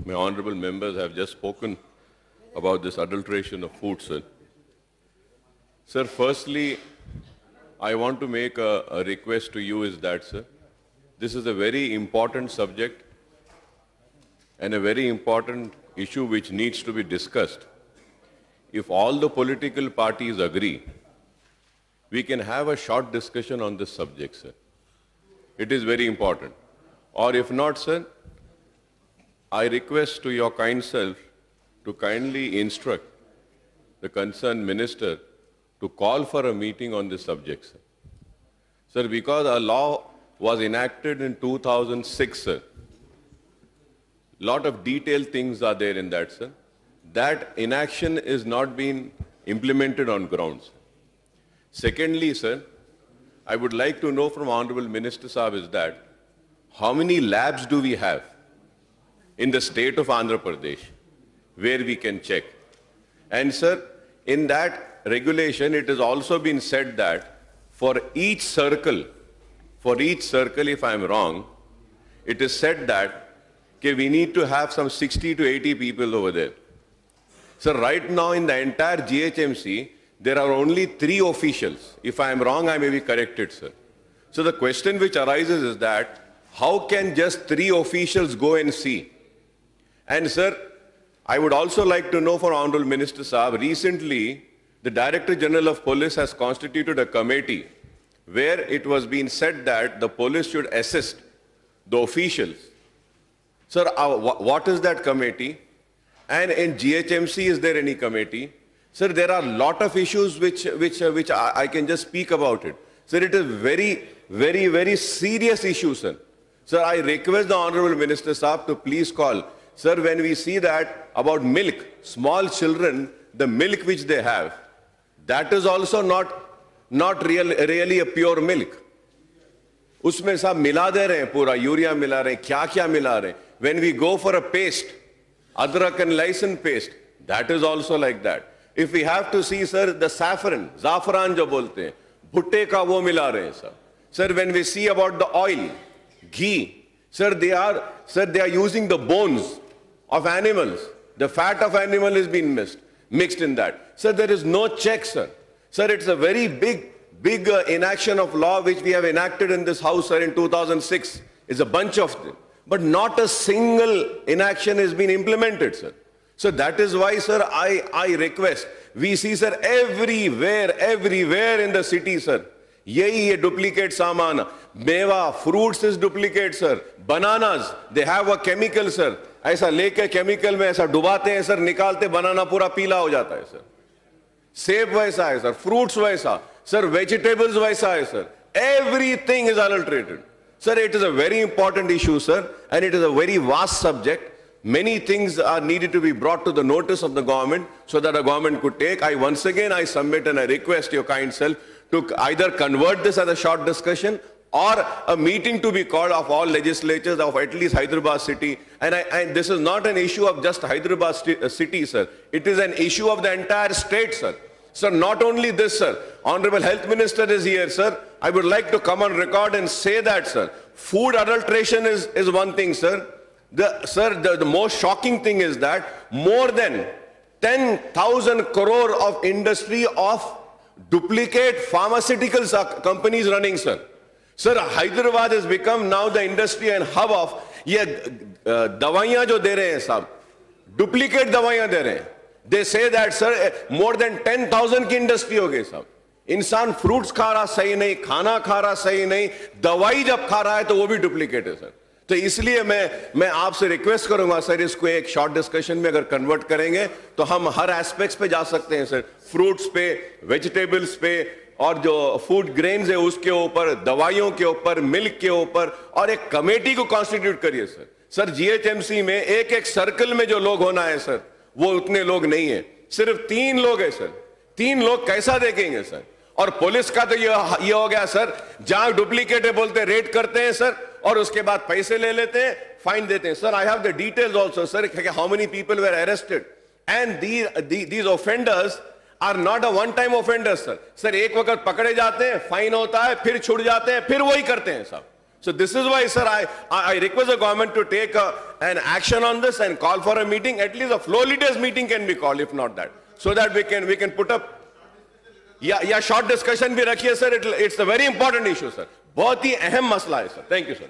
my honorable members have just spoken about this adulteration of food, sir. Sir, firstly, I want to make a request to you is that, sir, this is a very important subject and a very important issue which needs to be discussed. If all the political parties agree, we can have a short discussion on this subject, sir. It is very important. Or if not, sir, I request to your kind self to kindly instruct the concerned minister to call for a meeting on this subject, sir. Sir, because a law was enacted in 2006, sir. Lot of detailed things are there in that, sir. That inaction is not being implemented on grounds. Secondly, sir, I would like to know from Honorable Minister Saab is that how many labs do we have in the state of Andhra Pradesh where we can check? And sir, in that regulation, it has also been said that for each circle, if I am wrong, it is said that we need to have some 60 to 80 people over there. So right now in the entire GHMC, there are only 3 officials. If I am wrong, I may be corrected, sir. So the question which arises is that how can just 3 officials go and see? And sir, I would also like to know from Honorable Minister Saab, recently the Director General of Police has constituted a committee where it was being said that the police should assist the officials. Sir, what is that committee? And in GHMC, is there any committee? Sir, there are a lot of issues which I can just speak about it. Sir, it is very serious issue, sir. Sir, I request the Honorable Minister Saab to please call. Sir, when we see that about milk, small children, the milk which they have, that is also not really a pure milk. उसमें सब मिला दे रहे हैं, पूरा urea मिला रहे हैं, क्या मिला रहे हैं. When we go for a paste, adrak and lysine paste, that is also like that. If we have to see, sir, the saffron, zafran जो बोलते हैं, भुट्टे का वो मिला रहे हैं, sir. Sir, when we see about the oil, ghee, sir, they are using the bones of animals. The fat of animal is being mixed in that. Sir, there is no check, sir. Sir, it's a very big inaction of law which we have enacted in this house, sir, in 2006. It's a bunch of them. But not a single inaction has been implemented, sir. So that is why, sir, I request. We see, sir, everywhere in the city, sir. ये duplicate सामान. मेवा, fruits is duplicate, sir. Bananas, they have a chemical, sir. ऐसा लेके chemical में ऐसा डुबाते हैं, sir, निकालते banana पूरा पीला हो जाता है, sir. सेब वैसा है, sir. Fruits वैसा. Sir, vegetables वैसा है, sir. Everything is adulterated. Sir, it is a very important issue, sir, and it is a very vast subject. Many things are needed to be brought to the notice of the government so that the government could take. Once again, I submit and I request your kind self to either convert this as a short discussion or a meeting to be called of all legislatures of at least Hyderabad city. And this is not an issue of just Hyderabad city, sir. It is an issue of the entire state, sir. Sir, not only this, sir. Honorable Health Minister is here, sir. I would like to come on record and say that, sir. Food adulteration is one thing, sir. The most shocking thing is that more than 10,000 crore of industry of duplicate pharmaceuticals companies running, sir. Sir, Hyderabad has become now the industry and hub of ये दवाइयाँ जो दे रहे हैं साहब, duplicate दवाइयाँ दे रहे हैं. They say that, sir, more than 10,000 की industry हो गई साहब. इंसान fruits खा रहा सही नहीं, खाना खा रहा सही नहीं, दवाई जब खा रहा है तो वो भी duplicate है, sir. तो इसलिए मैं आपसे रिक्वेस्ट करूंगा, सर, इसको एक शॉर्ट डिस्कशन में अगर कन्वर्ट करेंगे तो हम हर एस्पेक्ट्स पे जा सकते हैं, सर. फ्रूट्स पे, वेजिटेबल्स पे, और जो फूड ग्रेन्स है उसके ऊपर, दवाइयों के ऊपर, मिल्क के ऊपर, और एक कमेटी को कॉन्स्टिट्यूट करिए, सर. सर, जीएचएमसी में एक सर्कल में जो लोग होना है, सर, वो उतने लोग नहीं है. सिर्फ 3 लोग है, सर. 3 लोग कैसा देखेंगे, सर? और पुलिस का तो ये हो गया, सर, जहां डुप्लीकेट है बोलते रेड करते हैं, सर, और उसके बाद पैसे ले लेते हैं, फाइन देते हैं. Sir, I have the details also, sir, how many people were arrested, and these offenders are not a one time offenders, sir. Sir, एक वक्त पकड़े जाते हैं, फाइन होता है, फिर छूट जाते हैं, फिर वही करते हैं, साहब. So this is why, sir, I request the government to take an action on this and call for a meeting. At least a floor leaders meeting can be called, if not that, so that we can put up. Yeah, short discussion भी रखिए, sir. It's a very important issue, sir. बहुत ही अहम मसला है, sir. Thank you, sir.